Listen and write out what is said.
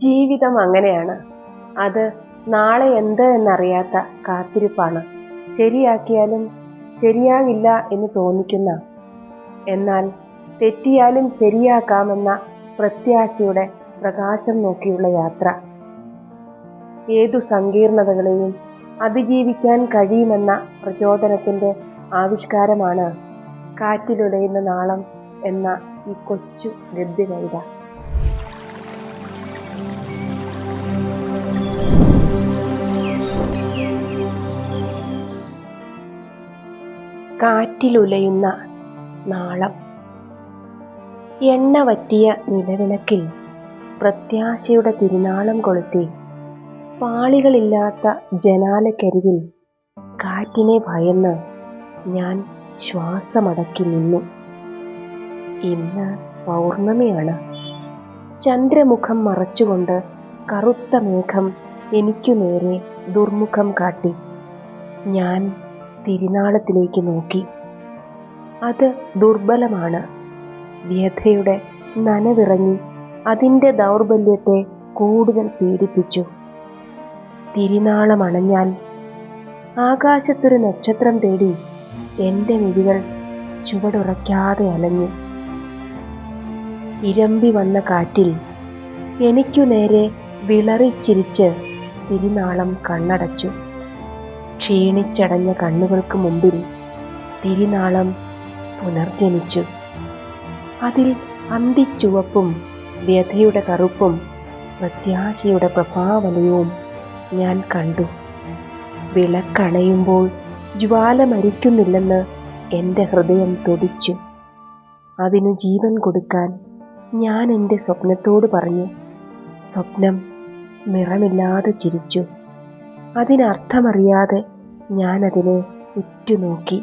ജീവിതം അങ്ങനെയാണ്. അത് നാളെ എന്ത് എന്നറിയാത്ത കാത്തിരിപ്പാണ്. ശരിയാക്കിയാലും ശരിയാകില്ല എന്ന് തോന്നിക്കുന്ന, എന്നാൽ തെറ്റിയാലും ശരിയാക്കാമെന്ന പ്രത്യാശയുടെ പ്രകാശം നോക്കിയുള്ള യാത്ര. ഏതു സങ്കീർണതകളെയും അതിജീവിക്കാൻ കഴിയുമെന്ന പ്രചോദനത്തിന്റെ ആവിഷ്കാരമാണ് കാറ്റിലുലയുന്ന നാളം എന്ന ഈ കൊച്ചു ഗദ്യകവിത. കാറ്റിലുലയുന്ന നാളം. എണ്ണ വറ്റിയ നിലവിളക്കിൽ പ്രത്യാശയുടെ തിരുനാളം കൊളുത്തി പാളികളില്ലാത്ത ജനാലക്കരികിൽ കാറ്റിനെ ഭയന്ന് ഞാൻ ശ്വാസമടക്കി നിന്നു. ഇന്ന് പൗർണമിയാണ്. ചന്ദ്രമുഖം മറച്ചുകൊണ്ട് കറുത്ത മേഘം എനിക്കു നേരെ ദുർമുഖം കാട്ടി. ഞാൻ തിരുനാളത്തിലേക്ക് നോക്കി. അത് ദുർബലമാണ്. വ്യഥയുടെ നനവിറങ്ങി അതിൻ്റെ ദൗർബല്യത്തെ കൂടുതൽ പീഡിപ്പിച്ചു. തിരുനാളമണഞ്ഞാൽ ആകാശത്തൊരു നക്ഷത്രം തേടി എൻ്റെ മിഴികൾ ചുവടുറയ്ക്കാതെ അലഞ്ഞു. ഇരമ്പി വന്ന കാറ്റിൽ എനിക്കു നേരെ വിളറിച്ചിരിച്ച് തിരുനാളം കണ്ണടച്ചു. ക്ഷീണിച്ചടഞ്ഞ കണ്ണുകൾക്ക് മുമ്പിൽ തിരുനാളം പുനർജനിച്ചു. അതിൽ അന്തിച്ചുവപ്പും വ്യഥയുടെ കറുപ്പും പ്രത്യാശയുടെ പ്രഭാവലയവും ഞാൻ കണ്ടു. വിളക്കണയുമ്പോൾ ജ്വാല മരിക്കുന്നില്ലെന്ന് എൻ്റെ ഹൃദയം തുടിച്ചു. അതിനു ജീവൻ കൊടുക്കാൻ ഞാൻ എൻ്റെ സ്വപ്നത്തോട് പറഞ്ഞു. സ്വപ്നം നിറമില്ലാതെ ചിരിച്ചു. അതിനർത്ഥമറിയാതെ ഞാൻ അതിനെ ഉറ്റുനോക്കി.